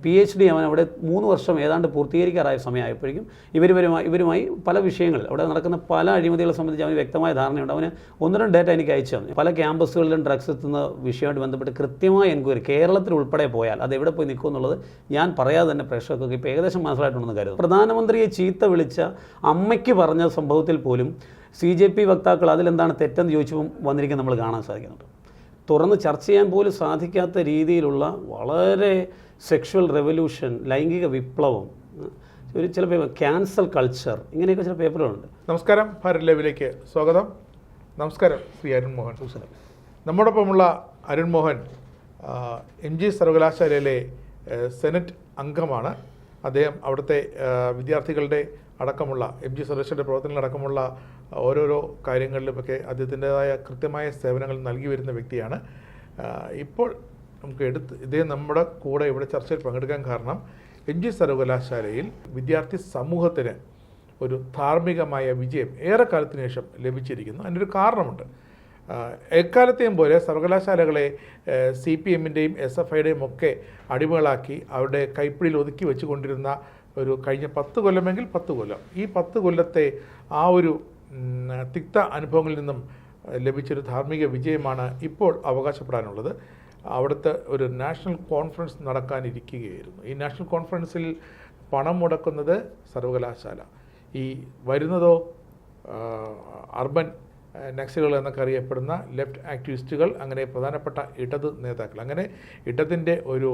PhD അവൻ അവിടെ 3 വർഷം ഏതാണ്ട് പൂർത്തീകരിക്കാറായ സമയമായപ്പോഴേക്കും ഇവരുമായി പല വിഷയങ്ങളിൽ അവിടെ നടക്കുന്ന പല അഴിമതികളെ സംബന്ധിച്ച് അവന് വ്യക്തമായ ധാരണയുണ്ട്. അവന് 1-2 ഡേറ്റ എനിക്ക് അയച്ചു തന്നു. പല ക്യാമ്പസുകളിലും ഡ്രഗ്സ് എത്തുന്ന വിഷയമായിട്ട് ബന്ധപ്പെട്ട് കൃത്യമായ എൻക്വയറി കേരളത്തിൽ ഉൾപ്പെടെ പോയാൽ അത് എവിടെ പോയി നിൽക്കും എന്നുള്ളത് ഞാൻ പറയാതെ തന്നെ പ്രേക്ഷകർക്ക് ഇപ്പോൾ ഏകദേശം മനസ്സിലായിട്ടുണ്ടെന്ന് കരുതുന്നു. പ്രധാനമന്ത്രിയെ ചീത്ത വിളിച്ച അമ്മയ്ക്ക് പറഞ്ഞ സംഭവത്തിൽ പോലും CJP വക്താക്കൾ അതിലെന്താണ് തെറ്റെന്ന് ചോദിച്ചപ്പോൾ വന്നിരിക്കുന്നത് നമ്മൾ കാണാൻ സാധിക്കുന്നുണ്ട്. തുറന്ന് ചർച്ച ചെയ്യാൻ പോലും സാധിക്കാത്ത രീതിയിലുള്ള വളരെ സെക്ഷുവൽ റെവല്യൂഷൻ, ലൈംഗിക വിപ്ലവം, ചില പേപ്പർ ക്യാൻസൽ കൾച്ചർ, ഇങ്ങനെയൊക്കെ ചില പേപ്പറുകളുണ്ട്. നമസ്കാരം, ഭാരത് ലൈവിലേക്ക് സ്വാഗതം. നമസ്കാരം ശ്രീ അരുൺ മോഹൻ. നമ്മോടൊപ്പമുള്ള അരുൺ മോഹൻ MG സർവകലാശാലയിലെ സെനറ്റ് അംഗമാണ്. അദ്ദേഹം അവിടുത്തെ വിദ്യാർത്ഥികളുടെ അടക്കമുള്ള MG സർവകലാശാലയുടെ പ്രവർത്തനങ്ങളടക്കമുള്ള ഓരോരോ കാര്യങ്ങളിലുമൊക്കെ അദ്ദേഹത്തിൻ്റെതായ കൃത്യമായ സേവനങ്ങൾ നൽകി വരുന്ന വ്യക്തിയാണ്. ഇപ്പോൾ നമുക്ക് ഇദ്ദേഹം നമ്മുടെ കൂടെ ഇവിടെ ചർച്ചയിൽ പങ്കെടുക്കാൻ കാരണം MG സർവകലാശാലയിൽ വിദ്യാർത്ഥി സമൂഹത്തിന് ഒരു ധാർമ്മികമായ വിജയം ഏറെക്കാലത്തിന് ശേഷം ലഭിച്ചിരിക്കുന്നു. അതിനൊരു കാരണമുണ്ട്. എക്കാലത്തെയും പോലെ സർവകലാശാലകളെ CPM-ൻ്റെയും SFIയുടെയും ഒക്കെ അടിമകളാക്കി അവരുടെ കൈപ്പിടിയിൽ ഒതുക്കി വെച്ചുകൊണ്ടിരുന്ന ഒരു കഴിഞ്ഞ 10 കൊല്ലമെങ്കിൽ 10 കൊല്ലം, ഈ 10 കൊല്ലത്തെ ആ ഒരു തിക്ത അനുഭവങ്ങളിൽ നിന്നും ലഭിച്ചൊരു ധാർമ്മിക വിജയമാണ് ഇപ്പോൾ അവകാശപ്പെടാനുള്ളത്. അവിടുത്തെ ഒരു നാഷണൽ കോൺഫറൻസ് നടക്കാനിരിക്കുകയായിരുന്നു. ഈ നാഷണൽ കോൺഫറൻസിൽ പണം മുടക്കുന്നത് സർവകലാശാല, ഈ വരുന്നതോ അർബൻ നക്സലുകൾ എന്നൊക്കെ അറിയപ്പെടുന്ന ലെഫ്റ്റ് ആക്ടിവിസ്റ്റുകൾ, അങ്ങനെ പ്രധാനപ്പെട്ട ഇടത് നേതാക്കൾ, അങ്ങനെ ഇടതിൻ്റെ ഒരു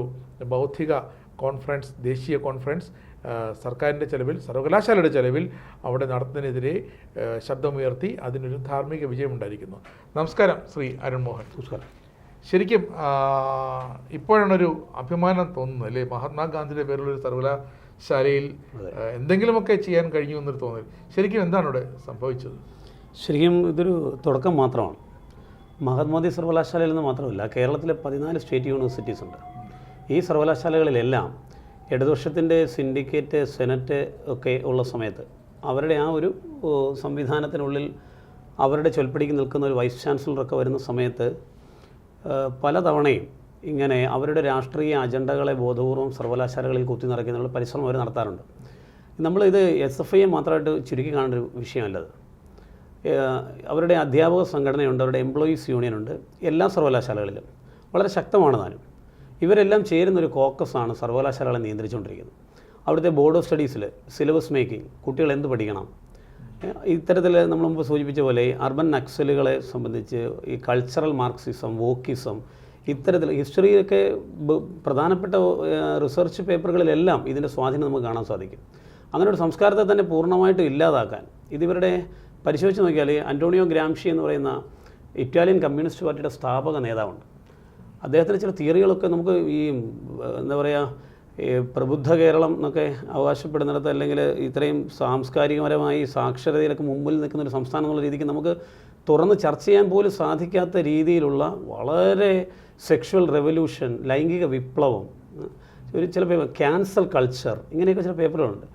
ബൗദ്ധിക കോൺഫറൻസ്, ദേശീയ കോൺഫറൻസ് സർക്കാരിൻ്റെ ചെലവിൽ, സർവകലാശാലയുടെ ചെലവിൽ അവിടെ നടത്തുന്നതിനെതിരെ ശബ്ദമുയർത്തി അതിനൊരു ധാർമ്മിക വിജയമുണ്ടായിരിക്കുന്നു. നമസ്കാരം ശ്രീ അരുൺ മോഹൻ. നമസ്കാരം. ശരിക്കും ഇപ്പോഴാണൊരു അഭിമാനം തോന്നുന്നത് അല്ലേ, മഹാത്മാഗാന്ധിയുടെ പേരുള്ളൊരു സർവകലാശാലയിൽ എന്തെങ്കിലുമൊക്കെ ചെയ്യാൻ കഴിഞ്ഞു എന്നൊരു തോന്നൽ. ശരിക്കും എന്താണ് ഇവിടെ സംഭവിച്ചത്? ശരിക്കും ഇതൊരു തുടക്കം മാത്രമാണ്. മഹാത്മാഗാന്ധി സർവകലാശാലയിൽ നിന്ന് മാത്രമല്ല, കേരളത്തിലെ 14 സ്റ്റേറ്റ് യൂണിവേഴ്സിറ്റീസ് ഉണ്ട്. ഈ സർവകലാശാലകളിലെല്ലാം ഇടതുപക്ഷത്തിൻ്റെ സിൻഡിക്കേറ്റ്, സെനറ്റ് ഒക്കെ ഉള്ള സമയത്ത് അവരുടെ ആ ഒരു സംവിധാനത്തിനുള്ളിൽ അവരുടെ ചൊൽപ്പടിക്ക് നിൽക്കുന്ന ഒരു വൈസ് ചാൻസലറൊക്കെ വരുന്ന സമയത്ത് പലതവണയും ഇങ്ങനെ അവരുടെ രാഷ്ട്രീയ അജണ്ടകളെ ബോധപൂർവം സർവകലാശാലകളിൽ കുത്തി നിറയ്ക്കുന്നതിനുള്ള പരിശ്രമം അവർ നടത്താറുണ്ട്. നമ്മളിത് SFI മാത്രമായിട്ട് ചുരുക്കി കാണേണ്ട ഒരു വിഷയമല്ലത്. അവരുടെ അധ്യാപക സംഘടനയുണ്ട്, അവരുടെ എംപ്ലോയീസ് യൂണിയനുണ്ട്, എല്ലാ സർവകലാശാലകളിലും വളരെ ശക്തമാണ് താനും. ഇവരെല്ലാം ചേരുന്നൊരു കോക്കസാണ് സർവകലാശാലകളെ നിയന്ത്രിച്ചുകൊണ്ടിരിക്കുന്നത്. അവിടുത്തെ ബോർഡ് ഓഫ് സ്റ്റഡീസിൽ സിലബസ് മേക്കിംഗ്, കുട്ടികൾ എന്ത് പഠിക്കണം, ഇത്തരത്തിൽ നമ്മൾ മുമ്പ് സൂചിപ്പിച്ച പോലെ അർബൻ നക്സലുകളെ സംബന്ധിച്ച് ഈ കൾച്ചറൽ മാർക്സിസം, വോക്കിസം, ഇത്തരത്തിൽ ഹിസ്റ്ററിയൊക്കെ പ്രധാനപ്പെട്ട റിസർച്ച് പേപ്പറുകളിലെല്ലാം ഇതിൻ്റെ സ്വാധീനം നമുക്ക് കാണാൻ സാധിക്കും. അങ്ങനെ ഒരു സംസ്കാരത്തെ തന്നെ പൂർണ്ണമായിട്ടും ഇല്ലാതാക്കാൻ ഇതിവരുടെ പരിശോധിച്ച് നോക്കിയാൽ അന്റോണിയോ ഗ്രാംഷി എന്ന് പറയുന്ന ഇറ്റാലിയൻ കമ്മ്യൂണിസ്റ്റ് പാർട്ടിയുടെ സ്ഥാപക നേതാവുണ്ട്. അദ്ദേഹത്തിൻ്റെ ചില തിയറികളൊക്കെ നമുക്ക് ഈ എന്താ പറയുക, ഈ പ്രബുദ്ധ കേരളം എന്നൊക്കെ അവകാശപ്പെടുന്നിടത്ത്, അല്ലെങ്കിൽ ഇത്രയും സാംസ്കാരികപരമായി സാക്ഷരതയിലൊക്കെ മുമ്പിൽ നിൽക്കുന്ന ഒരു സംസ്ഥാനം എന്നുള്ള രീതിക്ക് നമുക്ക് തുറന്ന് ചർച്ച ചെയ്യാൻ പോലും സാധിക്കാത്ത രീതിയിലുള്ള വളരെ സെക്ഷുവൽ റെവല്യൂഷൻ, ലൈംഗിക വിപ്ലവം, ചില പേപ്പർ ക്യാൻസൽ കൾച്ചർ, ഇങ്ങനെയൊക്കെ ചില പേപ്പറുകളുണ്ട്.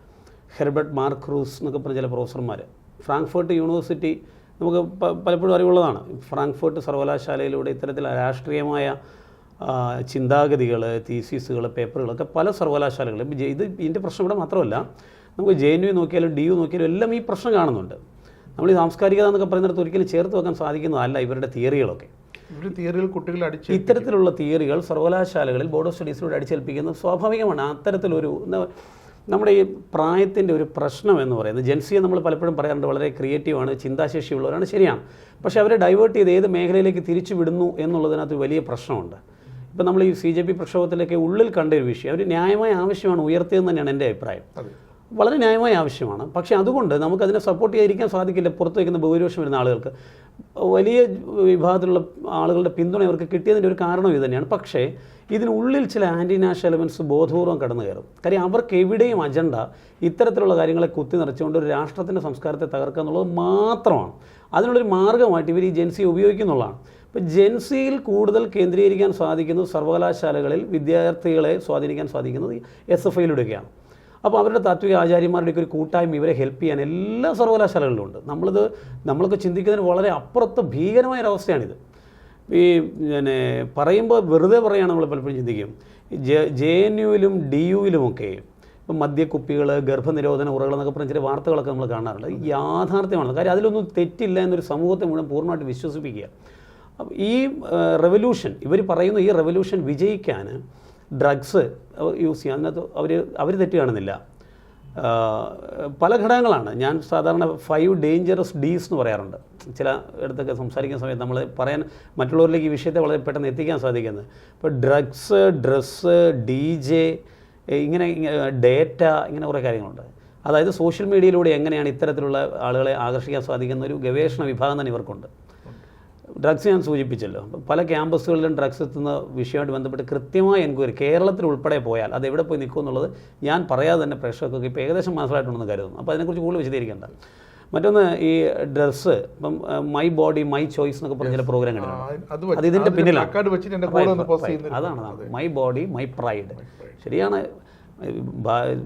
ഹെർബർട്ട് മാർക്രൂസ് എന്നൊക്കെ പറഞ്ഞ ചില പ്രൊഫസർമാർ, ഫ്രാങ്ക്ഫർട്ട് യൂണിവേഴ്സിറ്റി നമുക്ക് പലപ്പോഴും അറിവുള്ളതാണ്. ഫ്രാങ്ക്ഫർട്ട് സർവകലാശാലയിലൂടെ ഇത്തരത്തിൽ രാഷ്ട്രീയമായ ചിന്താഗതികൾ, തീസീസുകൾ, പേപ്പറുകളൊക്കെ പല സർവകലാശാലകളും ഇതിൻ്റെ പ്രശ്നം ഇവിടെ മാത്രമല്ല, നമുക്ക് JNU നോക്കിയാലും DU നോക്കിയാലും എല്ലാം ഈ പ്രശ്നം കാണുന്നുണ്ട്. നമ്മൾ ഈ സാംസ്കാരികത എന്നൊക്കെ പറയുന്നിടത്ത് ഒരിക്കലും ചേർത്ത് വെക്കാൻ സാധിക്കുന്നതല്ല ഇവരുടെ തിയറികളൊക്കെ. ഇത്തരത്തിലുള്ള തിയറികൾ സർവകലാശാലകളിൽ ബോർഡ് ഓഫ് സ്റ്റഡീസിലൂടെ അടിച്ചേൽപ്പിക്കുന്നത് സ്വാഭാവികമാണ്. അത്തരത്തിലൊരു നമ്മുടെ ഈ പ്രായത്തിൻ്റെ ഒരു പ്രശ്നം എന്ന് പറയുന്നത്, ജെൻസിയെ നമ്മൾ പലപ്പോഴും പറയാറുണ്ട് വളരെ ക്രിയേറ്റീവാണ്, ചിന്താശേഷിയുള്ളവരാണ്, ശരിയാണ്. പക്ഷേ അവരെ ഡൈവേർട്ട് ചെയ്ത് ഏത് മേഖലയിലേക്ക് തിരിച്ചു വിടുന്നു എന്നുള്ളതിനകത്ത് വലിയ പ്രശ്നമുണ്ട്. ഇപ്പം നമ്മൾ ഈ CJP പ്രക്ഷോഭത്തിലേക്ക് ഉള്ളിൽ കണ്ട ഒരു വിഷയം ഒരു ന്യായമായ ആവശ്യമാണ് ഉയർത്തിയതെന്ന് തന്നെയാണ് എൻ്റെ അഭിപ്രായം. വളരെ ന്യായമായ ആവശ്യമാണ്. പക്ഷേ അതുകൊണ്ട് നമുക്കതിനെ സപ്പോർട്ട് ചെയ്യാതിരിക്കാൻ സാധിക്കില്ല. പുറത്തു വയ്ക്കുന്ന ഭൂരിപക്ഷം വരുന്ന ആളുകൾക്ക്, വലിയ വിഭാഗത്തിലുള്ള ആളുകളുടെ പിന്തുണ അവർക്ക് കിട്ടിയതിൻ്റെ ഒരു കാരണം ഇത് തന്നെയാണ്. പക്ഷേ ഇതിനുള്ളിൽ ചില ആൻറ്റി നാഷണൽ എലമെൻറ്റ്സ് ബോധപൂർവ്വം കടന്നു കയറും. കാര്യം അവർക്ക് എവിടെയും അജണ്ട ഇത്തരത്തിലുള്ള കാര്യങ്ങളെ കുത്തി നിറച്ചുകൊണ്ട് ഒരു രാഷ്ട്രത്തിൻ്റെ സംസ്കാരത്തെ തകർക്കുക എന്നുള്ളത് മാത്രമാണ്. അതിനുള്ളൊരു മാർഗ്ഗമായിട്ട് ഇവർ ഈ ജെൻസിയെ ഉപയോഗിക്കുന്നുള്ളതാണ്. ഇപ്പോൾ ജെൻസിയിൽ കൂടുതൽ കേന്ദ്രീകരിക്കാൻ സാധിക്കുന്നത് സർവകലാശാലകളിൽ വിദ്യാർത്ഥികളെ സ്വാധീനിക്കാൻ സാധിക്കുന്നത് SFIയിലൂടെയൊക്കെയാണ്. അപ്പോൾ അവരുടെ താത്വിക ആചാര്യന്മാരുടെയൊക്കെ ഒരു കൂട്ടായ്മ ഇവരെ ഹെൽപ്പ് ചെയ്യാൻ എല്ലാ സർവകലാശാലകളിലും ഉണ്ട്. നമ്മളൊക്കെ ചിന്തിക്കുന്നതിന് വളരെ അപ്പുറത്ത് ഭീകരമായൊരവസ്ഥയാണിത്. ഈ പിന്നെ പറയുമ്പോൾ വെറുതെ പറയുകയാണ് നമ്മൾ പലപ്പോഴും ചിന്തിക്കും. JNUവിലും DUവിലുമൊക്കെ ഇപ്പം മദ്യക്കുപ്പികൾ, ഗർഭനിരോധന ഉറകൾ എന്നൊക്കെ പറഞ്ഞ ചില വാർത്തകളൊക്കെ നമ്മൾ കാണാറുണ്ട്. യാഥാർത്ഥ്യമാണ്. കാര്യം അതിലൊന്നും തെറ്റില്ല എന്നൊരു സമൂഹത്തെ മുഴുവൻ പൂർണ്ണമായിട്ട് വിശ്വസിപ്പിക്കുക. ഈ റെവല്യൂഷൻ, ഇവർ പറയുന്ന ഈ റെവല്യൂഷൻ വിജയിക്കാൻ ഡ്രഗ്സ് യൂസ് ചെയ്യാൻ അതിനകത്ത് അവർ തെറ്റ് കാണുന്നില്ല. പല ഘടകങ്ങളാണ്. ഞാൻ സാധാരണ 5 ഡേഞ്ചറസ് ഡീസ് എന്ന് പറയാറുണ്ട്. ചില ഇടത്തൊക്കെ സംസാരിക്കുന്ന സമയത്ത് നമ്മൾ പറയാൻ മറ്റുള്ളവരിലേക്ക് ഈ വിഷയത്തെ വളരെ പെട്ടെന്ന് എത്തിക്കാൻ സാധിക്കുന്നത്. ഇപ്പോൾ ഡ്രഗ്സ്, ഡ്രസ്സ്, DJ, ഇങ്ങനെ ഡേറ്റ, ഇങ്ങനെ കുറേ കാര്യങ്ങളുണ്ട്. അതായത് സോഷ്യൽ മീഡിയയിലൂടെ എങ്ങനെയാണ് ഇത്തരത്തിലുള്ള ആളുകളെ ആകർഷിക്കാൻ സാധിക്കുന്ന ഒരു ഗവേഷണ വിഭാഗം തന്നെ ഇവർക്കുണ്ട്. ഡ്രഗ്സ് ഞാൻ സൂചിപ്പിച്ചല്ലോ. പല ക്യാമ്പസുകളിലും ഡ്രഗ്സ് എത്തുന്ന വിഷയമായിട്ട് ബന്ധപ്പെട്ട് കൃത്യമായ എൻക്വയറി കേരളത്തിൽ ഉൾപ്പെടെ പോയാൽ അത് എവിടെ പോയി നിൽക്കും എന്നുള്ളത് ഞാൻ പറയാതെ തന്നെ പ്രേക്ഷകർക്ക് ഇപ്പോൾ ഏകദേശം മനസ്സിലായിട്ടുണ്ടെന്ന് കരുതുന്നു. അപ്പോൾ അതിനെക്കുറിച്ച് കൂടുതൽ വിശദീകരിക്കേണ്ട. മറ്റൊന്ന്, ഈ ഡ്രസ്സ് ഇപ്പം മൈ ബോഡി മൈ ചോയ്സ് എന്നൊക്കെ പറഞ്ഞ ചില പ്രോഗ്രാം കിട്ടുന്നുണ്ട്. അത് ഇതിൻ്റെ പിന്നിലാണ്. അതാണ് മൈ ബോഡി മൈ പ്രൈഡ്. ശരിയാണ്.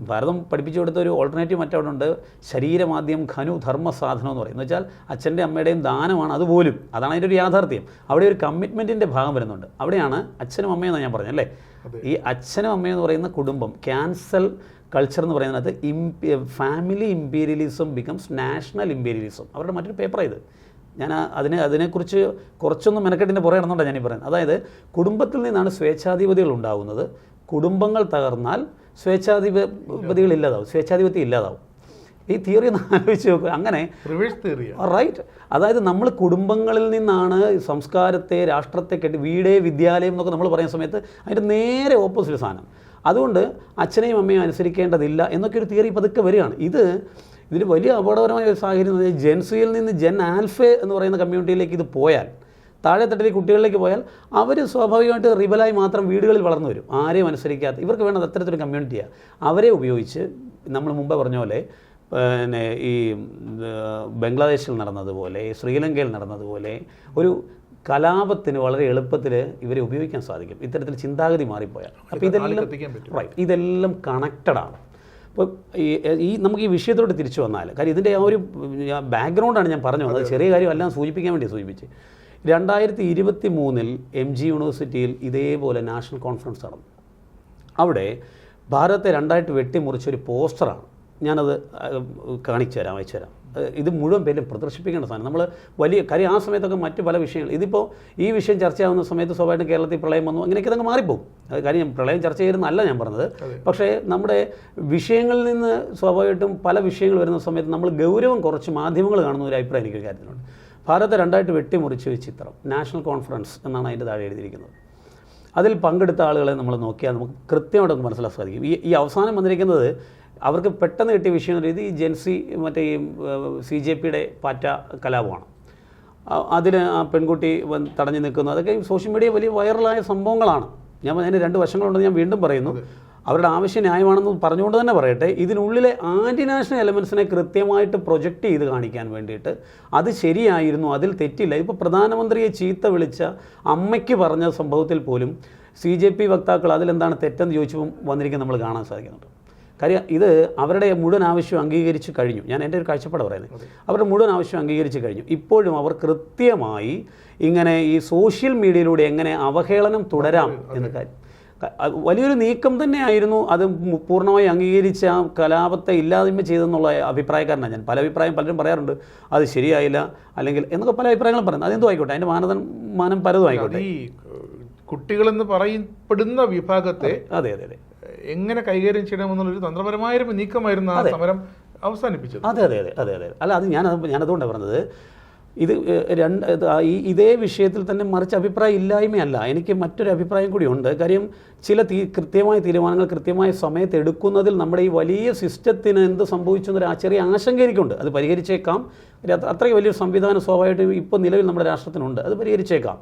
ഭാരതം പഠിപ്പിച്ചു കൊടുത്ത ഒരു ഓൾട്ടർനേറ്റീവ് മറ്റവിടെ ഉണ്ട്. ശരീരമാദ്യം ഖനു ധർമ്മ സാധനം എന്ന് പറയും. എന്ന് വെച്ചാൽ അച്ഛൻ്റെ അമ്മയുടെയും ദാനമാണ് അതുപോലും. അതാണ് അതിൻ്റെ ഒരു യാഥാർത്ഥ്യം. അവിടെ ഒരു കമ്മിറ്റ്മെൻറ്റിൻ്റെ ഭാഗം വരുന്നുണ്ട്. അവിടെയാണ് അച്ഛനും അമ്മയെന്നാണ് ഞാൻ പറഞ്ഞത് അല്ലേ. ഈ അച്ഛനും അമ്മയെന്ന് പറയുന്ന കുടുംബം, ക്യാൻസൽ കൾച്ചർ എന്ന് പറയുന്നത് family imperialism becomes national imperialism. അവരുടെ മറ്റൊരു പേപ്പറാണ് ഇത്. ഞാൻ അതിനെക്കുറിച്ച് കുറച്ചൊന്നും മെനക്കെട്ടിൻ്റെ പുറകെ നടന്നുകൊണ്ടാണ് ഞാനീ പറയുന്നത്. അതായത് കുടുംബത്തിൽ നിന്നാണ് സ്വേച്ഛാധിപതികൾ ഉണ്ടാകുന്നത്. കുടുംബങ്ങൾ തകർന്നാൽ സ്വേച്ഛാധിപതികൾ ഇല്ലാതാവും, സ്വേച്ഛാധിപത്യം ഇല്ലാതാവും. ഈ തിയറി ഒന്ന് ആലോചിച്ച് നോക്കുക. അങ്ങനെ റൈറ്റ്. അതായത് നമ്മൾ കുടുംബങ്ങളിൽ നിന്നാണ് സംസ്കാരത്തെ, രാഷ്ട്രത്തെ വീടേ വിദ്യാലയം എന്നൊക്കെ നമ്മൾ പറയുന്ന സമയത്ത് അതിൻ്റെ നേരെ ഓപ്പോസിറ്റ് സാധനം. അതുകൊണ്ട് അച്ഛനെയും അമ്മയും അനുസരിക്കേണ്ടതില്ല എന്നൊക്കെ ഒരു തിയറി പതുക്കെ വരികയാണ്. ഇതിന് വലിയ അപകടകരമായ ഒരു സാഹചര്യം. ജെൻസിയിൽ നിന്ന് ജെൻ ആൽഫ എന്ന് പറയുന്ന കമ്മ്യൂണിറ്റിയിലേക്ക് ഇത് പോയാൽ, താഴെത്തട്ടിലെ കുട്ടികളിലേക്ക് പോയാൽ അവർ സ്വാഭാവികമായിട്ട് റിബലായി മാത്രം വീടുകളിൽ വളർന്നു വരും. ആരെയും അനുസരിക്കാത്ത, ഇവർക്ക് വേണ്ടത് അത്തരത്തിലൊരു കമ്മ്യൂണിറ്റിയാണ്. അവരെ ഉപയോഗിച്ച് നമ്മൾ മുമ്പ് പറഞ്ഞ പോലെ പിന്നെ ഈ ബംഗ്ലാദേശിൽ നടന്നതുപോലെ, ശ്രീലങ്കയിൽ നടന്നതുപോലെ ഒരു കലാപത്തിന് വളരെ എളുപ്പത്തിൽ ഇവരെ ഉപയോഗിക്കാൻ സാധിക്കും. ഇത്തരത്തിൽ ചിന്താഗതി മാറിപ്പോയാൽ. അപ്പോൾ ഇതെല്ലാം കണക്റ്റഡാണ്. അപ്പോൾ നമുക്ക് ഈ വിഷയത്തോട് തിരിച്ചു വന്നാൽ, കാര്യം ഇതിൻ്റെ ആ ഒരു ബാക്ക്ഗ്രൗണ്ടാണ് ഞാൻ പറഞ്ഞു വന്നത്. ചെറിയ കാര്യമെല്ലാം സൂചിപ്പിക്കാൻ വേണ്ടി സൂചിപ്പിച്ച്. 2023 MG യൂണിവേഴ്സിറ്റിയിൽ ഇതേപോലെ നാഷണൽ കോൺഫറൻസ് നടന്നു. അവിടെ ഭാരതത്തെ രണ്ടായിട്ട് വെട്ടിമുറിച്ചൊരു പോസ്റ്ററാണ്. ഞാനത് കാണിച്ചു തരാം, അയച്ചു തരാം. ഇത് മുഴുവൻ പേരും പ്രദർശിപ്പിക്കേണ്ട സാധനം. നമ്മൾ വലിയ കാര്യം ആ സമയത്തൊക്കെ മറ്റു പല വിഷയങ്ങൾ, ഇതിപ്പോൾ ഈ വിഷയം ചർച്ചയാവുന്ന സമയത്ത് സ്വാഭാവികമായിട്ടും കേരളത്തിൽ പ്രളയം വന്നു, അങ്ങനെയൊക്കെ അതങ്ങ് മാറിപ്പോകും. കാര്യം പ്രളയം ചർച്ച ചെയ്യുന്നതല്ല ഞാൻ പറഞ്ഞത്. പക്ഷേ നമ്മുടെ വിഷയങ്ങളിൽ നിന്ന് സ്വാഭാവികമായിട്ടും പല വിഷയങ്ങൾ വരുന്ന സമയത്ത് നമ്മൾ ഗൗരവം കുറച്ച് മാധ്യമങ്ങൾ കാണുന്ന ഒരു അഭിപ്രായം എനിക്ക് കാര്യത്തിലുണ്ട്. ഭാരതത്തെ രണ്ടായിട്ട് വെട്ടിമുറിച്ച ഒരു ചിത്രം, നാഷണൽ കോൺഫറൻസ് എന്നാണ് അതിൻ്റെ താഴെ എഴുതിയിരിക്കുന്നത്. അതിൽ പങ്കെടുത്ത ആളുകളെ നമ്മൾ നോക്കിയാൽ നമുക്ക് കൃത്യമായിട്ട് മനസ്സിലാക്കാൻ സാധിക്കും. ഈ അവസാനം വന്നിരിക്കുന്നത് അവർക്ക് പെട്ടെന്ന് കിട്ടിയ വിഷയം എന്ന് പറയുന്നത് ഈ ജെൻസി മറ്റേ ഈ CJPയുടെ പാറ്റ കലാപമാണ്. അതിന് ആ പെൺകുട്ടി തടഞ്ഞു നിൽക്കുന്നു. അതൊക്കെ സോഷ്യൽ മീഡിയ വലിയ വൈറലായ സംഭവങ്ങളാണ്. ഞാൻ അതിന് 2 വശങ്ങളുണ്ടെന്ന് ഞാൻ വീണ്ടും പറയുന്നു. അവരുടെ ആവശ്യം ന്യായമാണെന്ന് പറഞ്ഞുകൊണ്ട് തന്നെ പറയട്ടെ, ഇതിനുള്ളിലെ ആൻറ്റി നാഷണൽ എലമെൻസിനെ കൃത്യമായിട്ട് പ്രൊജക്റ്റ് ചെയ്ത് കാണിക്കാൻ വേണ്ടിയിട്ട് അത് ശരിയായിരുന്നു, അതിൽ തെറ്റില്ല. ഇപ്പോൾ പ്രധാനമന്ത്രിയെ ചീത്ത വിളിച്ച അമ്മയ്ക്ക് പറഞ്ഞ സംഭവത്തിൽ പോലും CJP വക്താക്കൾ അതിലെന്താണ് തെറ്റെന്ന് ചോദിച്ചപ്പോൾ വന്നിരിക്കാൻ നമ്മൾ കാണാൻ സാധിക്കുന്നുണ്ട്. കാര്യം ഇത് അവരുടെ മുഴുവൻ ആവശ്യം അംഗീകരിച്ച് കഴിഞ്ഞു. ഞാൻ എൻ്റെ ഒരു കാഴ്ചപ്പാട് പറയുന്നത്, അവരുടെ മുഴുവൻ ആവശ്യം അംഗീകരിച്ച് കഴിഞ്ഞു. ഇപ്പോഴും അവർ കൃത്യമായി ഇങ്ങനെ ഈ സോഷ്യൽ മീഡിയയിലൂടെ എങ്ങനെ അവഹേളനം തുടരാം എന്ന കാര്യം വലിയൊരു നീക്കം തന്നെയായിരുന്നു. അത് പൂർണ്ണമായി അംഗീകരിച്ച ആ കലാപത്തെ ഇല്ലായ്മ ചെയ്തെന്നുള്ള അഭിപ്രായക്കാരനാണ് ഞാൻ. പലരും പറയാറുണ്ട് അത് ശരിയായില്ല അല്ലെങ്കിൽ എന്നൊക്കെ പല അഭിപ്രായങ്ങളും പറയുന്നത്. അതെന്തോ ആയിക്കോട്ടെ, അതിൻ്റെ മാനം പലതും ആയിക്കോട്ടെ. ഈ കുട്ടികളെന്ന് പറയപ്പെടുന്ന വിഭാഗത്തെ അതെ എങ്ങനെ കൈകാര്യം ചെയ്യണമെന്നുള്ളൊരു തന്ത്രപരമായൊരു നീക്കമായിരുന്നു ആ സമരം അവസാനിപ്പിച്ചത്. അതെ. അല്ല, അത് ഞാനതുകൊണ്ടാണ് പറഞ്ഞത്. ഇത് ഇതേ വിഷയത്തിൽ തന്നെ മറിച്ച് അഭിപ്രായം ഇല്ലായ്മയല്ല. എനിക്ക് മറ്റൊരു അഭിപ്രായം കൂടിയുണ്ട്. കാര്യം ചില കൃത്യമായ തീരുമാനങ്ങൾ കൃത്യമായ സമയത്ത് എടുക്കുന്നതിൽ നമ്മുടെ ഈ വലിയ സിസ്റ്റത്തിന് എന്ത് സംഭവിച്ചു എന്നൊരു ചെറിയ ആശങ്ക എനിക്കുണ്ട്. അത് പരിഹരിച്ചേക്കാം. അത്രയും വലിയൊരു സംവിധാനം സ്വാഭാവികമായിട്ടും ഇപ്പോൾ നിലവിൽ നമ്മുടെ രാഷ്ട്രത്തിനുണ്ട്. അത് പരിഹരിച്ചേക്കാം.